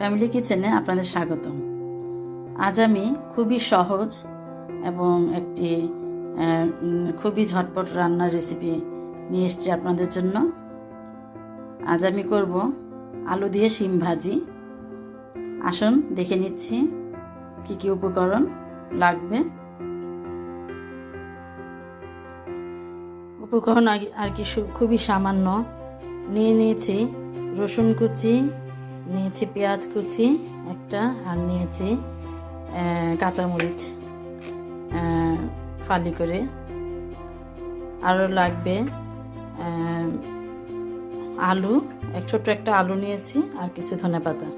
Family কিচেনে আপনাদের স্বাগতম। আজ আমি খুবই সহজ এবং একটি খুবই ঝটপট রান্নার রেসিপি নিয়ে এসেছি আপনাদের জন্য। আজ আমি করব আলু দিয়ে শিম ভাজি। আসুন দেখে নিচ্ছি কি কি উপকরণ লাগবে। উপকরণ আর কি খুবই সামান্য। নিয়েছি রসুন কুচি, নিয়েছি পেঁয়াজ কুচি একটা, আর নিয়েছি কাঁচামরিচ ফালি করে। আরও লাগবে আলু, ছোট্ট একটা আলু নিয়েছি, আর কিছু ধনেপাতা।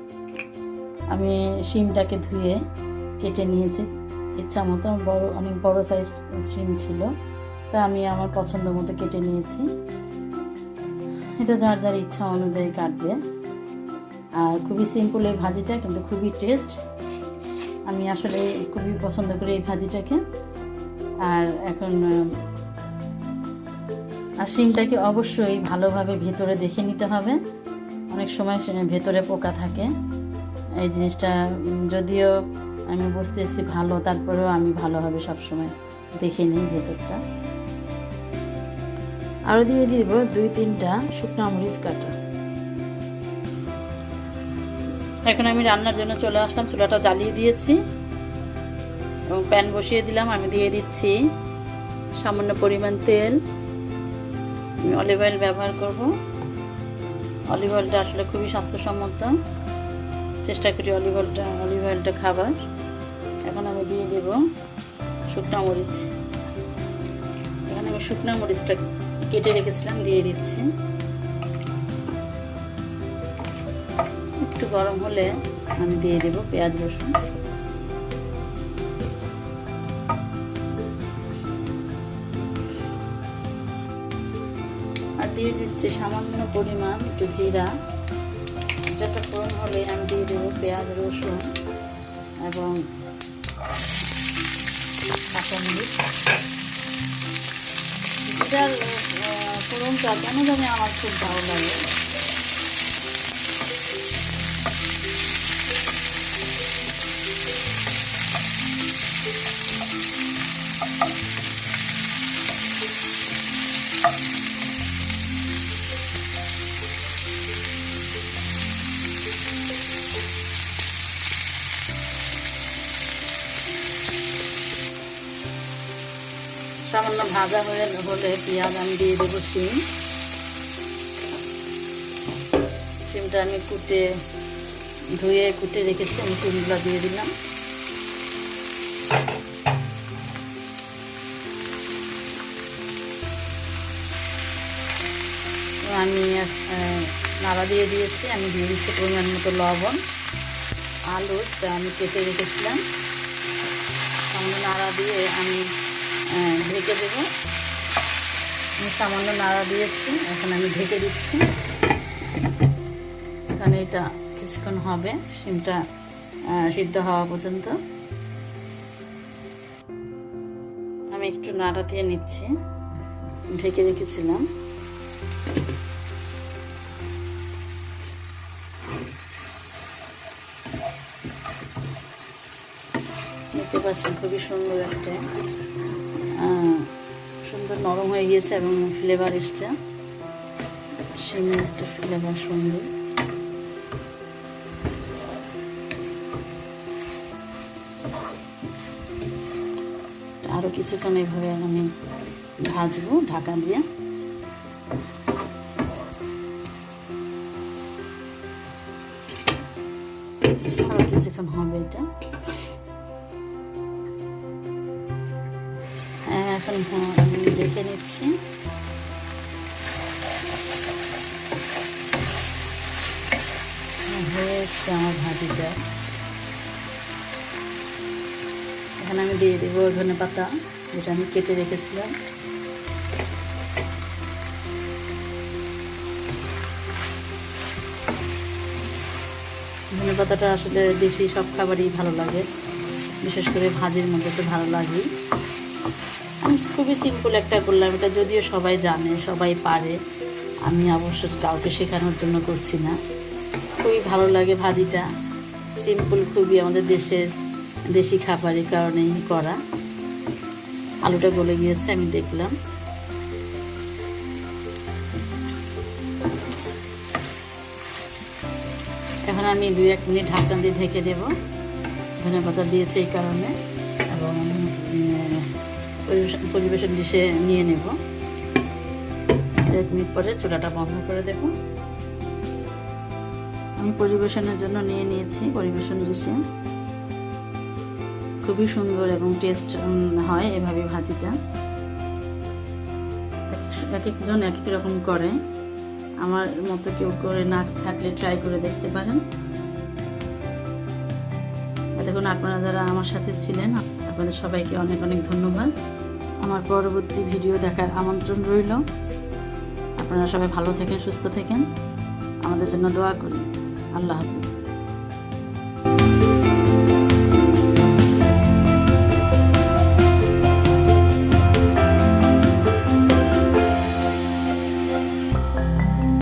আমি শিমটাকে ধুয়ে কেটে নিয়েছি ইচ্ছা মতো। অনেক বড় সাইজ শিম ছিল, তা আমি আমার পছন্দ মতো কেটে নিয়েছি। এটা যার যার ইচ্ছা অনুযায়ী কাটবে। আর খুবই সিম্পল এই ভাজিটা, কিন্তু খুবই টেস্ট। আমি আসলে খুবই পছন্দ করি এই ভাজিটাকে। আর এখন শিমটাকে অবশ্যই ভালোভাবে ভেতরে দেখে নিতে হবে। অনেক সময় ভেতরে পোকা থাকে। এই জিনিসটা যদিও আমি বুঝতেছি ভালো, তারপরেও আমি ভালোভাবে সবসময় দেখে নিই ভেতরটা। আরও দিয়ে দিব 2-3টা শুকনো মরিচ কাটা। এখন আমি রান্নার জন্য চলে আসলাম। চুলাটা জ্বালিয়ে দিয়েছি এবং প্যান বসিয়ে দিলাম। আমি দিয়ে দিচ্ছি সামান্য পরিমাণ তেল। আমি অলিভ অয়েল ব্যবহার করব। অলিভ অয়েলটা আসলে খুবই স্বাস্থ্যসম্মত, চেষ্টা করি অলিভ অয়েলটা খাবার। এখন আমি দিয়ে দেব শুকনো মরিচ। এখানে আমি শুকনো মরিচটা কেটে রেখেছিলাম, দিয়ে দিচ্ছি। একটু গরম হলে আমি দিয়ে দেব পেঁয়াজ রসুন। আর দিয়ে দিচ্ছি সামান্য পরিমাণ একটু জিরা। যেটা গরম হলে আমি দিয়ে দেব পেঁয়াজ রসুন এবং কাঁচামরিচ। জিরার ফোড়নটা কেন জানি আমার খুব ভালো লাগে। সামান্য ভাজা হলে পেঁয়াজ আমি দিয়ে দেবো শিমটা আমি ধুয়ে কুটে রেখেছি। আমি শিমগুলো দিয়ে দিলাম। আমি নাড়া দিয়ে দিয়েছি। আমি দিয়ে দিচ্ছি পরিমাণ মতো লবণ। আলুটা আমি কেটে রেখেছিলাম, সামান্য নাড়া দিয়ে আমি ঢেকে দেব। আমি সামান্য নাড়া দিয়েছি, এখন আমি ঢেকে দিচ্ছি। এখানে এটা কিছুক্ষণ হবে, শিমটা সিদ্ধ হওয়া পর্যন্ত। আমি একটু নাড়া দিয়ে নিচ্ছি, ঢেকে রেখেছিলাম। দেখতে পাচ্ছেন খুবই সুন্দর একটা সুন্দর নরম হয়ে গিয়েছে এবং ফ্লেভার এসছে। শিমের একটা ফ্লেভার সুন্দর। আরও কিছুক্ষণ এইভাবে আমি ভাজবো ঢাকা দিয়ে। আরও কিছুক্ষণ হবে এটা। এখন আমি দেখে নিচ্ছি। হয়ে এসছে আমার ভাজিটা। এখানে আমি দিয়ে দেবো ধনেপাতা, যেটা আমি কেটে রেখেছিলাম। ধনেপাতাটা আসলে দেশি সব খাবারই ভালো লাগে, বিশেষ করে ভাজির মধ্যে তো ভালো লাগে। আমি খুবই সিম্পল একটা করলাম। এটা যদিও সবাই জানে, সবাই পারে, আমি অবশ্য কাউকে শেখানোর জন্য করছি না। খুবই ভালো লাগে ভাজিটা। সিম্পল, খুবই আমাদের দেশের দেশি খাবারের কারণেই করা। আলুটা গলে গিয়েছে, আমি দেখলাম। এখন আমি 2-1 মিনিট ঢাকনা দিয়ে ঢেকে দেব। ধনেপাতা দিয়েছে এই কারণে। এবং পরিবেশন ডিশে নিয়ে নেব। 1 মিনিট পরে চুলাটা বন্ধ করে দেব। আমি পরিবেশনের জন্য নিয়ে নিয়েছি পরিবেশন ডিশে। খুবই সুন্দর এবং টেস্ট হয় এভাবে ভাজিটা। এক একজন এক এক রকম করে, আমার মতো কেউ করে না থাকলে ট্রাই করে দেখতে পারেন। এতক্ষণ আপনারা যারা আমার সাথে ছিলেন, আপনাদের সবাইকে অনেক অনেক ধন্যবাদ। আমার পরবর্তী ভিডিও দেখার আমন্ত্রণ রইল। আপনারা সবাই ভালো থাকেন, সুস্থ থাকেন, আমাদের জন্য দোয়া করি। আল্লাহ হাফিজ।